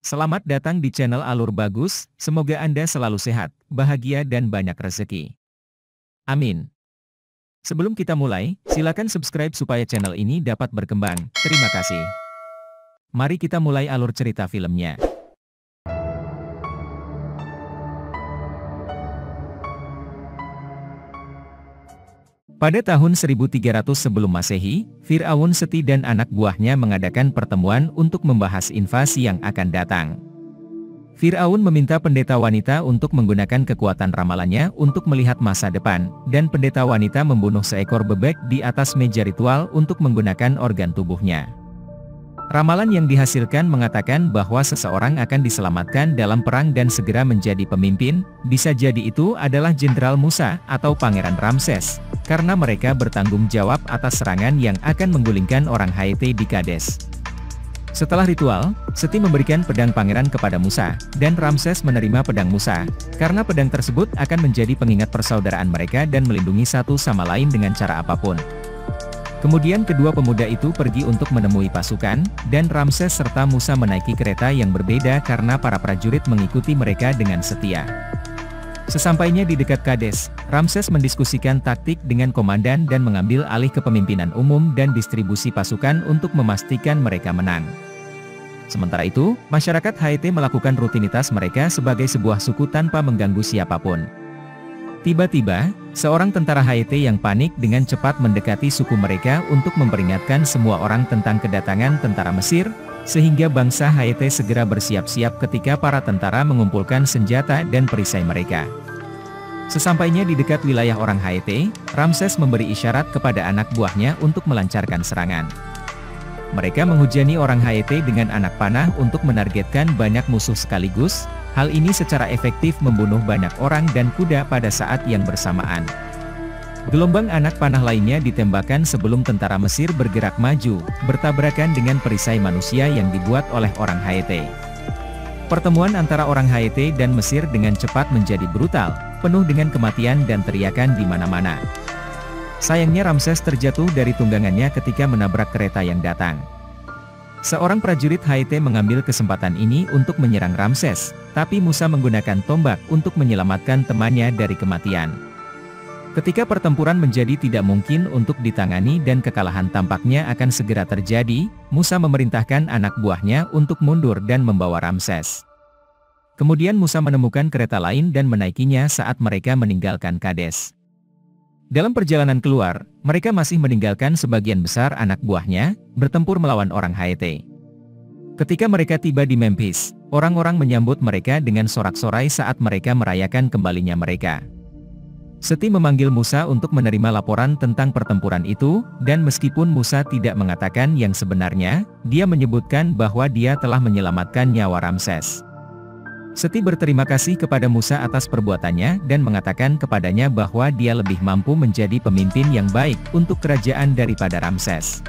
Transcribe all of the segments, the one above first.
Selamat datang di channel Alur Bagus, semoga Anda selalu sehat, bahagia dan banyak rezeki. Amin. Sebelum kita mulai, silakan subscribe supaya channel ini dapat berkembang. Terima kasih. Mari kita mulai alur cerita filmnya. Pada tahun 1300 sebelum Masehi, Fir'aun Seti dan anak buahnya mengadakan pertemuan untuk membahas invasi yang akan datang. Fir'aun meminta pendeta wanita untuk menggunakan kekuatan ramalannya untuk melihat masa depan, dan pendeta wanita membunuh seekor bebek di atas meja ritual untuk menggunakan organ tubuhnya. Ramalan yang dihasilkan mengatakan bahwa seseorang akan diselamatkan dalam perang dan segera menjadi pemimpin, bisa jadi itu adalah Jenderal Musa atau Pangeran Ramses, karena mereka bertanggung jawab atas serangan yang akan menggulingkan orang Haiti di Kades. Setelah ritual, Seti memberikan pedang pangeran kepada Musa, dan Ramses menerima pedang Musa, karena pedang tersebut akan menjadi pengingat persaudaraan mereka dan melindungi satu sama lain dengan cara apapun. Kemudian kedua pemuda itu pergi untuk menemui pasukan, dan Ramses serta Musa menaiki kereta yang berbeda karena para prajurit mengikuti mereka dengan setia. Sesampainya di dekat Kades, Ramses mendiskusikan taktik dengan komandan dan mengambil alih kepemimpinan umum dan distribusi pasukan untuk memastikan mereka menang. Sementara itu, masyarakat Haiti melakukan rutinitas mereka sebagai sebuah suku tanpa mengganggu siapapun. Tiba-tiba, seorang tentara Haiti yang panik dengan cepat mendekati suku mereka untuk memperingatkan semua orang tentang kedatangan tentara Mesir, sehingga bangsa Haiti segera bersiap-siap ketika para tentara mengumpulkan senjata dan perisai mereka. Sesampainya di dekat wilayah orang Haiti, Ramses memberi isyarat kepada anak buahnya untuk melancarkan serangan. Mereka menghujani orang Haiti dengan anak panah untuk menargetkan banyak musuh sekaligus. Hal ini secara efektif membunuh banyak orang dan kuda pada saat yang bersamaan. Gelombang anak panah lainnya ditembakkan sebelum tentara Mesir bergerak maju, bertabrakan dengan perisai manusia yang dibuat oleh orang Haiti. Pertemuan antara orang Haiti dan Mesir dengan cepat menjadi brutal, penuh dengan kematian dan teriakan di mana-mana. Sayangnya Ramses terjatuh dari tunggangannya ketika menabrak kereta yang datang. Seorang prajurit Haiti mengambil kesempatan ini untuk menyerang Ramses, tapi Musa menggunakan tombak untuk menyelamatkan temannya dari kematian. Ketika pertempuran menjadi tidak mungkin untuk ditangani dan kekalahan tampaknya akan segera terjadi, Musa memerintahkan anak buahnya untuk mundur dan membawa Ramses. Kemudian Musa menemukan kereta lain dan menaikinya saat mereka meninggalkan Kades. Dalam perjalanan keluar, mereka masih meninggalkan sebagian besar anak buahnya, bertempur melawan orang Haiti. Ketika mereka tiba di Memphis, orang-orang menyambut mereka dengan sorak-sorai saat mereka merayakan kembalinya mereka. Seti memanggil Musa untuk menerima laporan tentang pertempuran itu, dan meskipun Musa tidak mengatakan yang sebenarnya, dia menyebutkan bahwa dia telah menyelamatkan nyawa Ramses. Seti berterima kasih kepada Musa atas perbuatannya dan mengatakan kepadanya bahwa dia lebih mampu menjadi pemimpin yang baik untuk kerajaan daripada Ramses.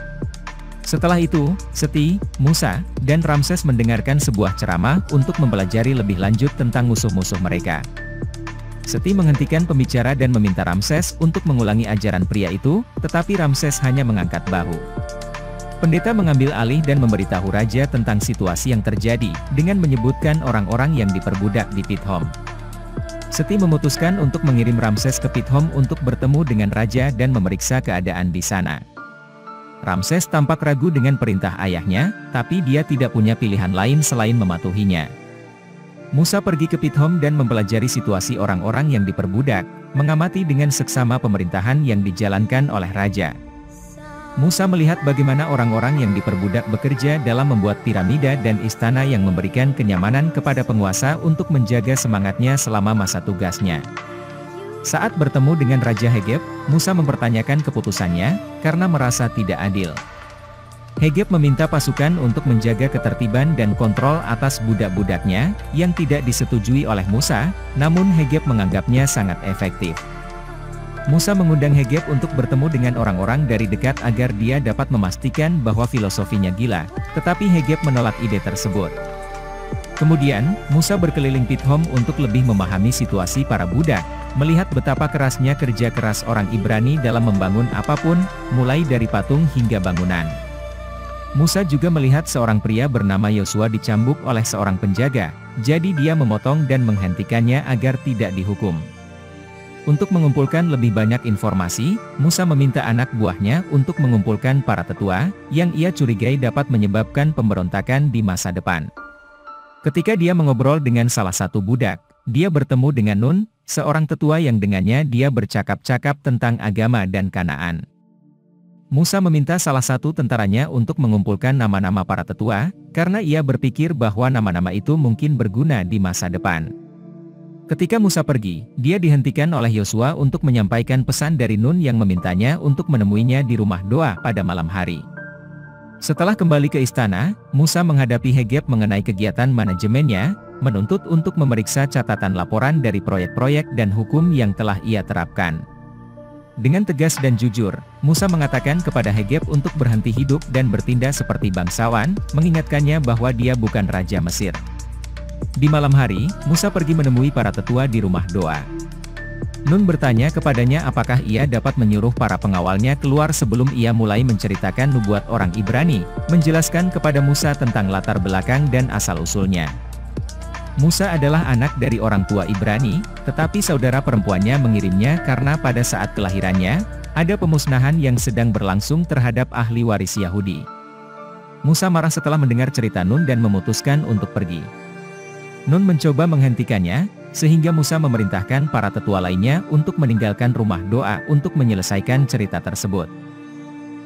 Setelah itu, Seti, Musa, dan Ramses mendengarkan sebuah ceramah untuk mempelajari lebih lanjut tentang musuh-musuh mereka. Seti menghentikan pembicara dan meminta Ramses untuk mengulangi ajaran pria itu, tetapi Ramses hanya mengangkat bahu. Pendeta mengambil alih dan memberitahu raja tentang situasi yang terjadi, dengan menyebutkan orang-orang yang diperbudak di Pithom. Seti memutuskan untuk mengirim Ramses ke Pithom untuk bertemu dengan raja dan memeriksa keadaan di sana. Ramses tampak ragu dengan perintah ayahnya, tapi dia tidak punya pilihan lain selain mematuhinya. Musa pergi ke Pithom dan mempelajari situasi orang-orang yang diperbudak, mengamati dengan seksama pemerintahan yang dijalankan oleh raja. Musa melihat bagaimana orang-orang yang diperbudak bekerja dalam membuat piramida dan istana yang memberikan kenyamanan kepada penguasa untuk menjaga semangatnya selama masa tugasnya. Saat bertemu dengan Raja Hegeb, Musa mempertanyakan keputusannya, karena merasa tidak adil. Hegeb meminta pasukan untuk menjaga ketertiban dan kontrol atas budak-budaknya, yang tidak disetujui oleh Musa, namun Hegeb menganggapnya sangat efektif. Musa mengundang Hegeb untuk bertemu dengan orang-orang dari dekat agar dia dapat memastikan bahwa filosofinya gila, tetapi Hegeb menolak ide tersebut. Kemudian, Musa berkeliling Pithom untuk lebih memahami situasi para budak, melihat betapa kerasnya kerja keras orang Ibrani dalam membangun apapun, mulai dari patung hingga bangunan. Musa juga melihat seorang pria bernama Yosua dicambuk oleh seorang penjaga, jadi dia memotong dan menghentikannya agar tidak dihukum. Untuk mengumpulkan lebih banyak informasi, Musa meminta anak buahnya untuk mengumpulkan para tetua, yang ia curigai dapat menyebabkan pemberontakan di masa depan. Ketika dia mengobrol dengan salah satu budak, dia bertemu dengan Nun, seorang tetua yang dengannya dia bercakap-cakap tentang agama dan Kanaan. Musa meminta salah satu tentaranya untuk mengumpulkan nama-nama para tetua, karena ia berpikir bahwa nama-nama itu mungkin berguna di masa depan. Ketika Musa pergi, dia dihentikan oleh Yosua untuk menyampaikan pesan dari Nun yang memintanya untuk menemuinya di rumah doa pada malam hari. Setelah kembali ke istana, Musa menghadapi Hegeb mengenai kegiatan manajemennya, menuntut untuk memeriksa catatan laporan dari proyek-proyek dan hukum yang telah ia terapkan. Dengan tegas dan jujur, Musa mengatakan kepada Hegeb untuk berhenti hidup dan bertindak seperti bangsawan, mengingatkannya bahwa dia bukan Raja Mesir. Di malam hari, Musa pergi menemui para tetua di rumah doa. Nun bertanya kepadanya apakah ia dapat menyuruh para pengawalnya keluar sebelum ia mulai menceritakan nubuat orang Ibrani, menjelaskan kepada Musa tentang latar belakang dan asal-usulnya. Musa adalah anak dari orang tua Ibrani, tetapi saudara perempuannya mengirimnya karena pada saat kelahirannya, ada pemusnahan yang sedang berlangsung terhadap ahli waris Yahudi. Musa marah setelah mendengar cerita Nun dan memutuskan untuk pergi. Nun mencoba menghentikannya, sehingga Musa memerintahkan para tetua lainnya untuk meninggalkan rumah doa untuk menyelesaikan cerita tersebut.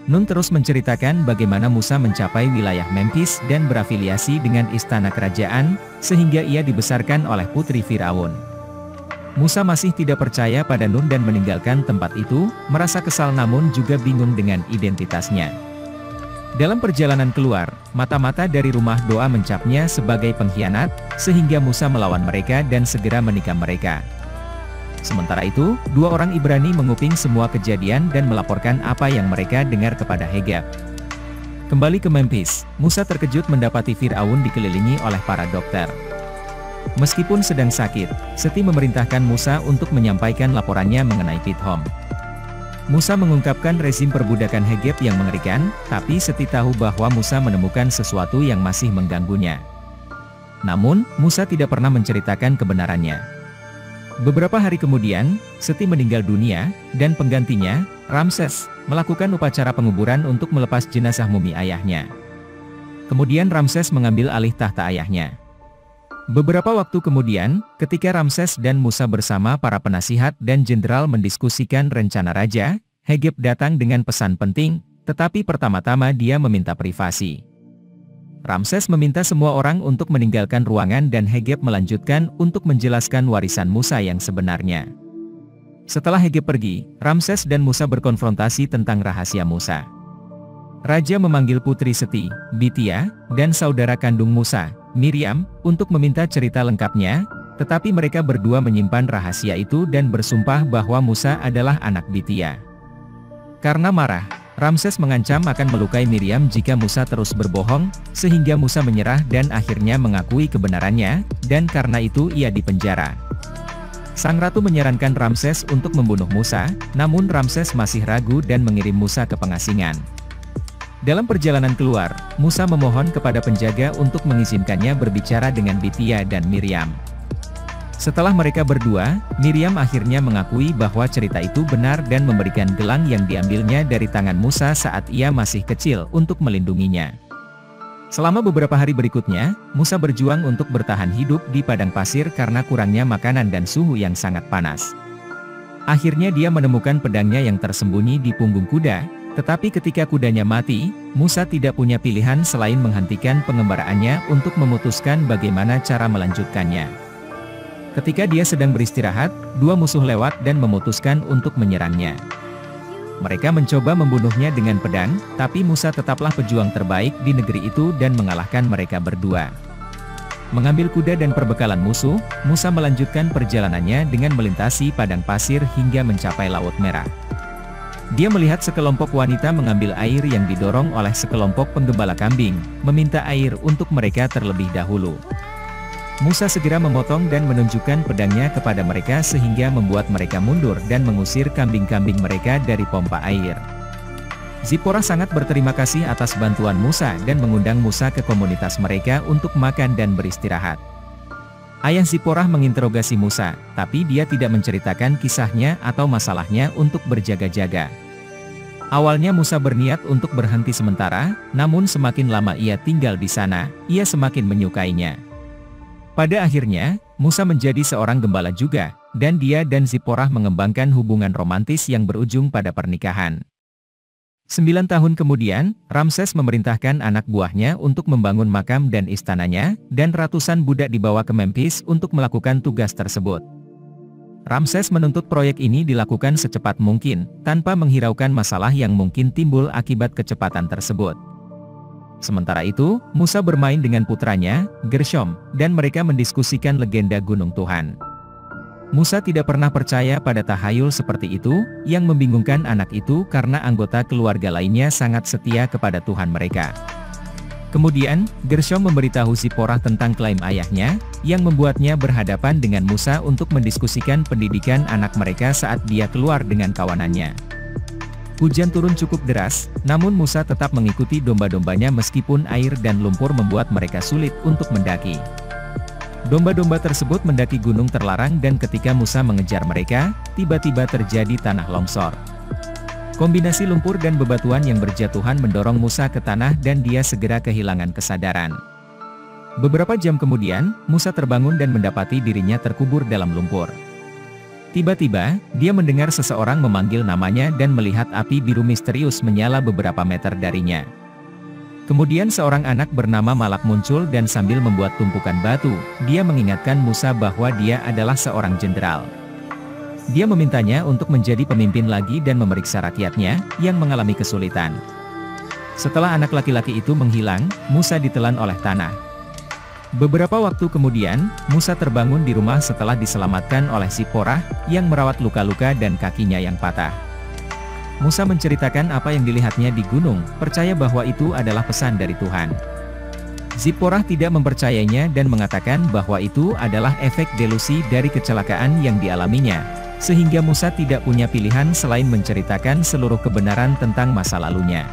Nun terus menceritakan bagaimana Musa mencapai wilayah Memphis dan berafiliasi dengan istana kerajaan, sehingga ia dibesarkan oleh putri Firaun. Musa masih tidak percaya pada Nun dan meninggalkan tempat itu, merasa kesal namun juga bingung dengan identitasnya. Dalam perjalanan keluar, mata-mata dari rumah doa mencapnya sebagai pengkhianat, sehingga Musa melawan mereka dan segera menikah mereka. Sementara itu, dua orang Ibrani menguping semua kejadian dan melaporkan apa yang mereka dengar kepada Hegeb. Kembali ke Memphis, Musa terkejut mendapati Firaun dikelilingi oleh para dokter. Meskipun sedang sakit, Seti memerintahkan Musa untuk menyampaikan laporannya mengenai Pithom. Musa mengungkapkan rezim perbudakan Hegeb yang mengerikan, tapi Seti tahu bahwa Musa menemukan sesuatu yang masih mengganggunya. Namun, Musa tidak pernah menceritakan kebenarannya. Beberapa hari kemudian, Seti meninggal dunia, dan penggantinya, Ramses, melakukan upacara penguburan untuk melepas jenazah mumi ayahnya. Kemudian Ramses mengambil alih tahta ayahnya. Beberapa waktu kemudian, ketika Ramses dan Musa bersama para penasihat dan jenderal mendiskusikan rencana raja, Hegeb datang dengan pesan penting, tetapi pertama-tama dia meminta privasi. Ramses meminta semua orang untuk meninggalkan ruangan dan Hegeb melanjutkan untuk menjelaskan warisan Musa yang sebenarnya. Setelah Hegeb pergi, Ramses dan Musa berkonfrontasi tentang rahasia Musa. Raja memanggil putri Seti, Bitia, dan saudara kandung Musa, Miriam, untuk meminta cerita lengkapnya, tetapi mereka berdua menyimpan rahasia itu dan bersumpah bahwa Musa adalah anak Bitia. Karena marah, Ramses mengancam akan melukai Miriam jika Musa terus berbohong, sehingga Musa menyerah dan akhirnya mengakui kebenarannya, dan karena itu ia dipenjara. Sang ratu menyarankan Ramses untuk membunuh Musa, namun Ramses masih ragu dan mengirim Musa ke pengasingan. Dalam perjalanan keluar, Musa memohon kepada penjaga untuk mengizinkannya berbicara dengan Bitia dan Miriam. Setelah mereka berdua, Miriam akhirnya mengakui bahwa cerita itu benar dan memberikan gelang yang diambilnya dari tangan Musa saat ia masih kecil untuk melindunginya. Selama beberapa hari berikutnya, Musa berjuang untuk bertahan hidup di padang pasir karena kurangnya makanan dan suhu yang sangat panas. Akhirnya dia menemukan pedangnya yang tersembunyi di punggung kuda. Tetapi ketika kudanya mati, Musa tidak punya pilihan selain menghentikan pengembaraannya untuk memutuskan bagaimana cara melanjutkannya. Ketika dia sedang beristirahat, dua musuh lewat dan memutuskan untuk menyerangnya. Mereka mencoba membunuhnya dengan pedang, tapi Musa tetaplah pejuang terbaik di negeri itu dan mengalahkan mereka berdua. Mengambil kuda dan perbekalan musuh, Musa melanjutkan perjalanannya dengan melintasi padang pasir hingga mencapai Laut Merah. Dia melihat sekelompok wanita mengambil air yang didorong oleh sekelompok penggembala kambing, meminta air untuk mereka terlebih dahulu. Musa segera memotong dan menunjukkan pedangnya kepada mereka sehingga membuat mereka mundur dan mengusir kambing-kambing mereka dari pompa air. Zipporah sangat berterima kasih atas bantuan Musa dan mengundang Musa ke komunitas mereka untuk makan dan beristirahat. Ayah Zipporah menginterogasi Musa, tapi dia tidak menceritakan kisahnya atau masalahnya untuk berjaga-jaga. Awalnya Musa berniat untuk berhenti sementara, namun semakin lama ia tinggal di sana, ia semakin menyukainya. Pada akhirnya, Musa menjadi seorang gembala juga, dan dia dan Zipporah mengembangkan hubungan romantis yang berujung pada pernikahan. 9 tahun kemudian, Ramses memerintahkan anak buahnya untuk membangun makam dan istananya, dan ratusan budak dibawa ke Memphis untuk melakukan tugas tersebut. Ramses menuntut proyek ini dilakukan secepat mungkin, tanpa menghiraukan masalah yang mungkin timbul akibat kecepatan tersebut. Sementara itu, Musa bermain dengan putranya, Gershom, dan mereka mendiskusikan legenda Gunung Tuhan. Musa tidak pernah percaya pada tahayul seperti itu, yang membingungkan anak itu karena anggota keluarga lainnya sangat setia kepada Tuhan mereka. Kemudian, Gershom memberitahu Zipporah tentang klaim ayahnya, yang membuatnya berhadapan dengan Musa untuk mendiskusikan pendidikan anak mereka saat dia keluar dengan kawanannya. Hujan turun cukup deras, namun Musa tetap mengikuti domba-dombanya meskipun air dan lumpur membuat mereka sulit untuk mendaki. Domba-domba tersebut mendaki gunung terlarang dan ketika Musa mengejar mereka, tiba-tiba terjadi tanah longsor. Kombinasi lumpur dan bebatuan yang berjatuhan mendorong Musa ke tanah dan dia segera kehilangan kesadaran. Beberapa jam kemudian, Musa terbangun dan mendapati dirinya terkubur dalam lumpur. Tiba-tiba, dia mendengar seseorang memanggil namanya dan melihat api biru misterius menyala beberapa meter darinya. Kemudian seorang anak bernama Malak muncul dan sambil membuat tumpukan batu, dia mengingatkan Musa bahwa dia adalah seorang jenderal. Dia memintanya untuk menjadi pemimpin lagi dan memeriksa rakyatnya, yang mengalami kesulitan. Setelah anak laki-laki itu menghilang, Musa ditelan oleh tanah. Beberapa waktu kemudian, Musa terbangun di rumah setelah diselamatkan oleh Zipporah, yang merawat luka-luka dan kakinya yang patah. Musa menceritakan apa yang dilihatnya di gunung, percaya bahwa itu adalah pesan dari Tuhan. Zipporah tidak mempercayainya dan mengatakan bahwa itu adalah efek delusi dari kecelakaan yang dialaminya, sehingga Musa tidak punya pilihan selain menceritakan seluruh kebenaran tentang masa lalunya.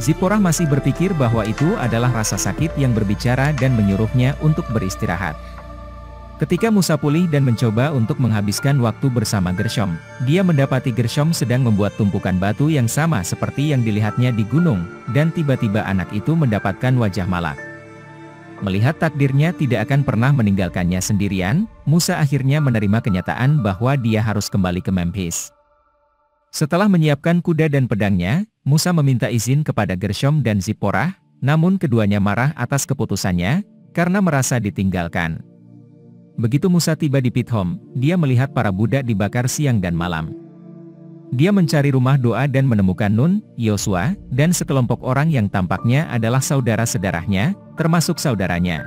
Zipporah masih berpikir bahwa itu adalah rasa sakit yang berbicara dan menyuruhnya untuk beristirahat. Ketika Musa pulih dan mencoba untuk menghabiskan waktu bersama Gershom, dia mendapati Gershom sedang membuat tumpukan batu yang sama seperti yang dilihatnya di gunung, dan tiba-tiba anak itu mendapatkan wajah Malak. Melihat takdirnya tidak akan pernah meninggalkannya sendirian, Musa akhirnya menerima kenyataan bahwa dia harus kembali ke Memphis. Setelah menyiapkan kuda dan pedangnya, Musa meminta izin kepada Gershom dan Zipporah, namun keduanya marah atas keputusannya, karena merasa ditinggalkan. Begitu Musa tiba di Pithom, dia melihat para budak dibakar siang dan malam. Dia mencari rumah doa dan menemukan Nun, Yosua, dan sekelompok orang yang tampaknya adalah saudara-saudaranya, termasuk saudaranya.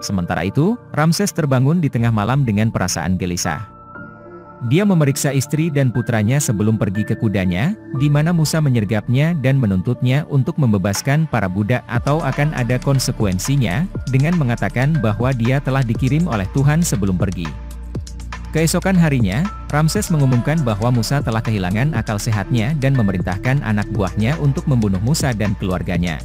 Sementara itu, Ramses terbangun di tengah malam dengan perasaan gelisah. Dia memeriksa istri dan putranya sebelum pergi ke kudanya, di mana Musa menyergapnya dan menuntutnya untuk membebaskan para budak atau akan ada konsekuensinya, dengan mengatakan bahwa dia telah dikirim oleh Tuhan sebelum pergi. Keesokan harinya, Ramses mengumumkan bahwa Musa telah kehilangan akal sehatnya dan memerintahkan anak buahnya untuk membunuh Musa dan keluarganya.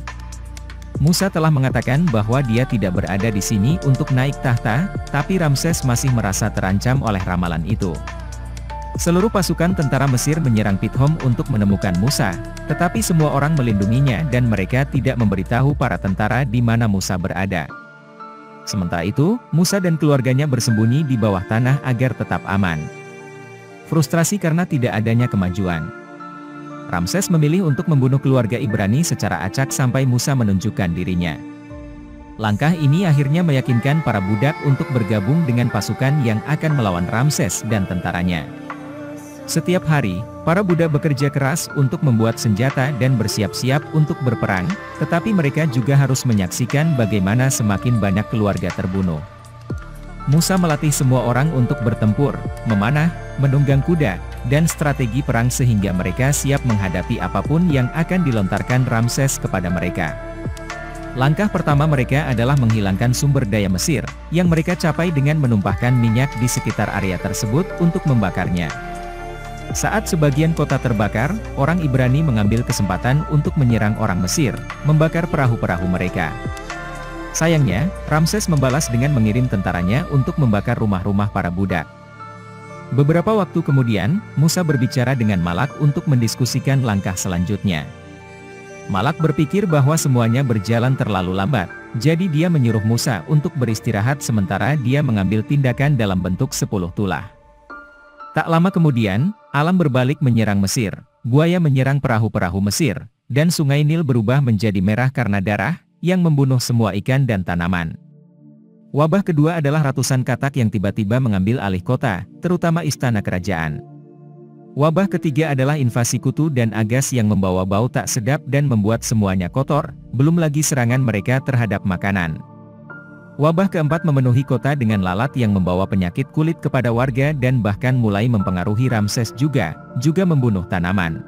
Musa telah mengatakan bahwa dia tidak berada di sini untuk naik tahta, tapi Ramses masih merasa terancam oleh ramalan itu. Seluruh pasukan tentara Mesir menyerang Pithom untuk menemukan Musa, tetapi semua orang melindunginya dan mereka tidak memberitahu para tentara di mana Musa berada. Sementara itu, Musa dan keluarganya bersembunyi di bawah tanah agar tetap aman. Frustrasi karena tidak adanya kemajuan, Ramses memilih untuk membunuh keluarga Ibrani secara acak sampai Musa menunjukkan dirinya. Langkah ini akhirnya meyakinkan para budak untuk bergabung dengan pasukan yang akan melawan Ramses dan tentaranya. Setiap hari, para budak bekerja keras untuk membuat senjata dan bersiap-siap untuk berperang, tetapi mereka juga harus menyaksikan bagaimana semakin banyak keluarga terbunuh. Musa melatih semua orang untuk bertempur, memanah, menunggang kuda, dan strategi perang sehingga mereka siap menghadapi apapun yang akan dilontarkan Ramses kepada mereka. Langkah pertama mereka adalah menghilangkan sumber daya Mesir, yang mereka capai dengan menumpahkan minyak di sekitar area tersebut untuk membakarnya. Saat sebagian kota terbakar, orang Ibrani mengambil kesempatan untuk menyerang orang Mesir, membakar perahu-perahu mereka. Sayangnya, Ramses membalas dengan mengirim tentaranya untuk membakar rumah-rumah para budak. Beberapa waktu kemudian, Musa berbicara dengan Malak untuk mendiskusikan langkah selanjutnya. Malak berpikir bahwa semuanya berjalan terlalu lambat, jadi dia menyuruh Musa untuk beristirahat sementara dia mengambil tindakan dalam bentuk 10 tulah. Tak lama kemudian, alam berbalik menyerang Mesir, buaya menyerang perahu-perahu Mesir, dan sungai Nil berubah menjadi merah karena darah, yang membunuh semua ikan dan tanaman. Wabah kedua adalah ratusan katak yang tiba-tiba mengambil alih kota, terutama istana kerajaan. Wabah ketiga adalah invasi kutu dan agas yang membawa bau tak sedap dan membuat semuanya kotor, belum lagi serangan mereka terhadap makanan. Wabah keempat memenuhi kota dengan lalat yang membawa penyakit kulit kepada warga dan bahkan mulai mempengaruhi Ramses juga membunuh tanaman.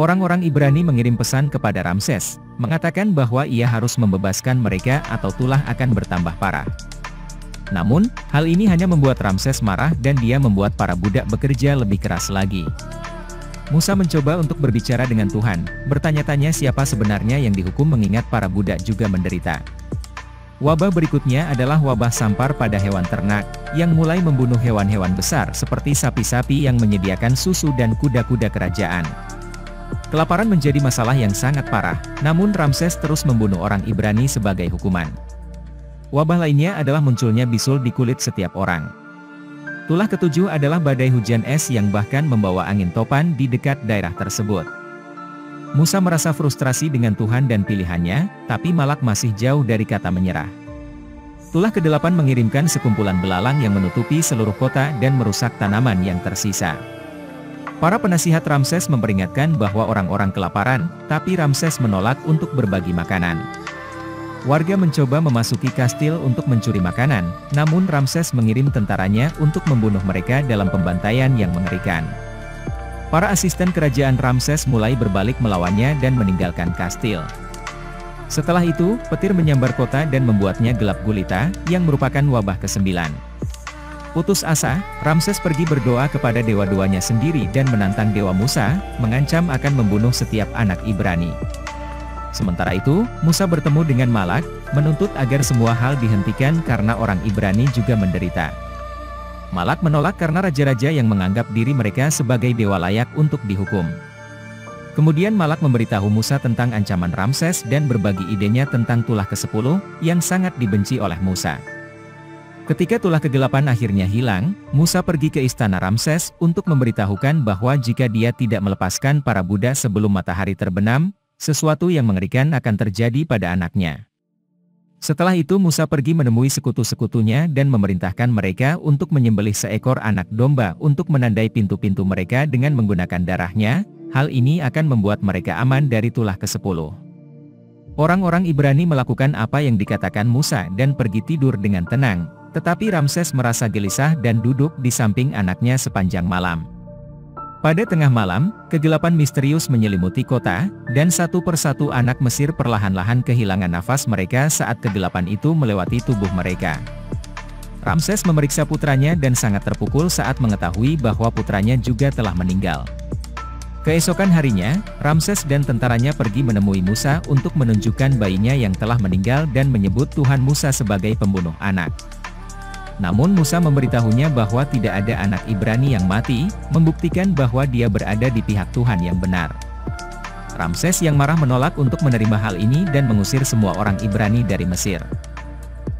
Orang-orang Ibrani mengirim pesan kepada Ramses, mengatakan bahwa ia harus membebaskan mereka atau tulah akan bertambah parah. Namun, hal ini hanya membuat Ramses marah dan dia membuat para budak bekerja lebih keras lagi. Musa mencoba untuk berbicara dengan Tuhan, bertanya-tanya siapa sebenarnya yang dihukum mengingat para budak juga menderita. Wabah berikutnya adalah wabah sampar pada hewan ternak, yang mulai membunuh hewan-hewan besar seperti sapi-sapi yang menyediakan susu dan kuda-kuda kerajaan. Kelaparan menjadi masalah yang sangat parah, namun Ramses terus membunuh orang Ibrani sebagai hukuman. Wabah lainnya adalah munculnya bisul di kulit setiap orang. Tulah ketujuh adalah badai hujan es yang bahkan membawa angin topan di dekat daerah tersebut. Musa merasa frustrasi dengan Tuhan dan pilihannya, tapi Malak masih jauh dari kata menyerah. Tulah ke-8 mengirimkan sekumpulan belalang yang menutupi seluruh kota dan merusak tanaman yang tersisa. Para penasihat Ramses memperingatkan bahwa orang-orang kelaparan, tapi Ramses menolak untuk berbagi makanan. Warga mencoba memasuki kastil untuk mencuri makanan, namun Ramses mengirim tentaranya untuk membunuh mereka dalam pembantaian yang mengerikan. Para asisten kerajaan Ramses mulai berbalik melawannya dan meninggalkan kastil. Setelah itu, petir menyambar kota dan membuatnya gelap gulita, yang merupakan wabah ke-9. Putus asa, Ramses pergi berdoa kepada dewa-dewanya sendiri dan menantang Dewa Musa, mengancam akan membunuh setiap anak Ibrani. Sementara itu, Musa bertemu dengan Malak, menuntut agar semua hal dihentikan karena orang Ibrani juga menderita. Malak menolak karena raja-raja yang menganggap diri mereka sebagai dewa layak untuk dihukum. Kemudian Malak memberitahu Musa tentang ancaman Ramses dan berbagi idenya tentang tulah ke-10, yang sangat dibenci oleh Musa. Ketika tulah ke-8 akhirnya hilang, Musa pergi ke istana Ramses untuk memberitahukan bahwa jika dia tidak melepaskan para budak sebelum matahari terbenam, sesuatu yang mengerikan akan terjadi pada anaknya. Setelah itu Musa pergi menemui sekutu-sekutunya dan memerintahkan mereka untuk menyembelih seekor anak domba untuk menandai pintu-pintu mereka dengan menggunakan darahnya. Hal ini akan membuat mereka aman dari tulah ke-10. Orang-orang Ibrani melakukan apa yang dikatakan Musa dan pergi tidur dengan tenang, tetapi Ramses merasa gelisah dan duduk di samping anaknya sepanjang malam. Pada tengah malam, kegelapan misterius menyelimuti kota, dan satu persatu anak Mesir perlahan-lahan kehilangan nafas mereka saat kegelapan itu melewati tubuh mereka. Ramses memeriksa putranya dan sangat terpukul saat mengetahui bahwa putranya juga telah meninggal. Keesokan harinya, Ramses dan tentaranya pergi menemui Musa untuk menunjukkan bayinya yang telah meninggal dan menyebut Tuhan Musa sebagai pembunuh anak. Namun Musa memberitahunya bahwa tidak ada anak Ibrani yang mati, membuktikan bahwa dia berada di pihak Tuhan yang benar. Ramses yang marah menolak untuk menerima hal ini dan mengusir semua orang Ibrani dari Mesir.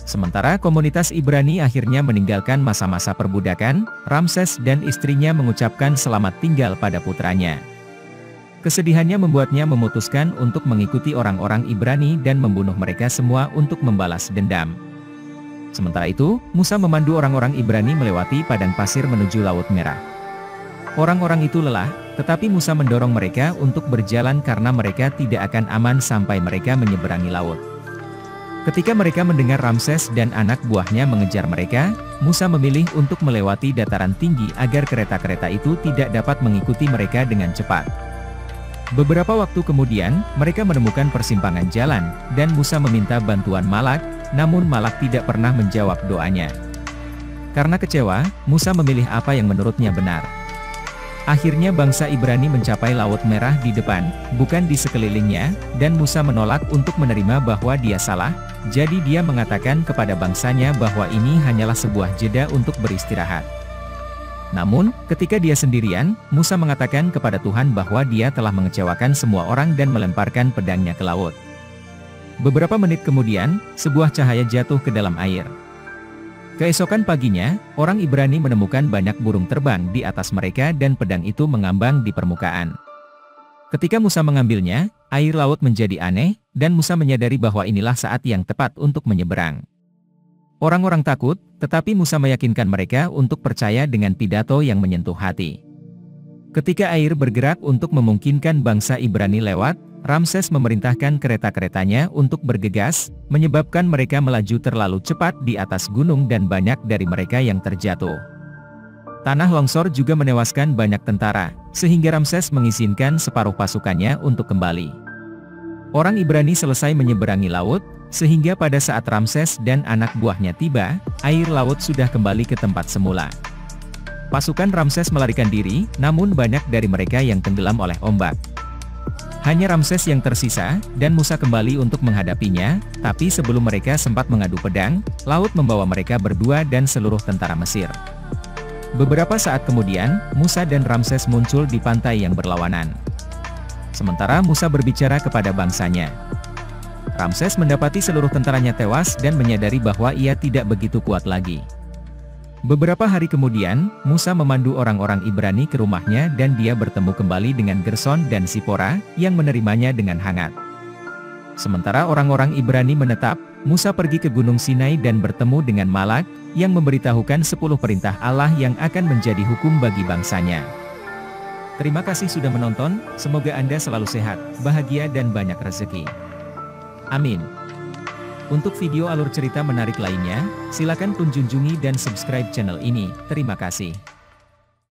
Sementara komunitas Ibrani akhirnya meninggalkan masa-masa perbudakan, Ramses dan istrinya mengucapkan selamat tinggal pada putranya. Kesedihannya membuatnya memutuskan untuk mengikuti orang-orang Ibrani dan membunuh mereka semua untuk membalas dendam. Sementara itu, Musa memandu orang-orang Ibrani melewati padang pasir menuju Laut Merah. Orang-orang itu lelah, tetapi Musa mendorong mereka untuk berjalan karena mereka tidak akan aman sampai mereka menyeberangi laut. Ketika mereka mendengar Ramses dan anak buahnya mengejar mereka, Musa memilih untuk melewati dataran tinggi agar kereta-kereta itu tidak dapat mengikuti mereka dengan cepat. Beberapa waktu kemudian, mereka menemukan persimpangan jalan, dan Musa meminta bantuan Malak, namun Malak tidak pernah menjawab doanya. Karena kecewa, Musa memilih apa yang menurutnya benar. Akhirnya bangsa Ibrani mencapai Laut Merah di depan, bukan di sekelilingnya, dan Musa menolak untuk menerima bahwa dia salah, jadi dia mengatakan kepada bangsanya bahwa ini hanyalah sebuah jeda untuk beristirahat. Namun, ketika dia sendirian, Musa mengatakan kepada Tuhan bahwa dia telah mengecewakan semua orang dan melemparkan pedangnya ke laut. Beberapa menit kemudian, sebuah cahaya jatuh ke dalam air. Keesokan paginya, orang Ibrani menemukan banyak burung terbang di atas mereka dan pedang itu mengambang di permukaan. Ketika Musa mengambilnya, air laut menjadi aneh, dan Musa menyadari bahwa inilah saat yang tepat untuk menyeberang. Orang-orang takut, tetapi Musa meyakinkan mereka untuk percaya dengan pidato yang menyentuh hati. Ketika air bergerak untuk memungkinkan bangsa Ibrani lewat, Ramses memerintahkan kereta-keretanya untuk bergegas, menyebabkan mereka melaju terlalu cepat di atas gunung dan banyak dari mereka yang terjatuh. Tanah longsor juga menewaskan banyak tentara, sehingga Ramses mengizinkan separuh pasukannya untuk kembali. Orang Ibrani selesai menyeberangi laut, sehingga pada saat Ramses dan anak buahnya tiba, air laut sudah kembali ke tempat semula. Pasukan Ramses melarikan diri, namun banyak dari mereka yang tenggelam oleh ombak. Hanya Ramses yang tersisa, dan Musa kembali untuk menghadapinya, tapi sebelum mereka sempat mengadu pedang, laut membawa mereka berdua dan seluruh tentara Mesir. Beberapa saat kemudian, Musa dan Ramses muncul di pantai yang berlawanan. Sementara Musa berbicara kepada bangsanya. Ramses mendapati seluruh tentaranya tewas dan menyadari bahwa ia tidak begitu kuat lagi. Beberapa hari kemudian, Musa memandu orang-orang Ibrani ke rumahnya dan dia bertemu kembali dengan Gerson dan Sipora, yang menerimanya dengan hangat. Sementara orang-orang Ibrani menetap, Musa pergi ke Gunung Sinai dan bertemu dengan Malak, yang memberitahukan 10 perintah Allah yang akan menjadi hukum bagi bangsanya. Terima kasih sudah menonton, semoga Anda selalu sehat, bahagia dan banyak rezeki. Amin. Untuk video alur cerita menarik lainnya, silakan kunjungi dan subscribe channel ini. Terima kasih.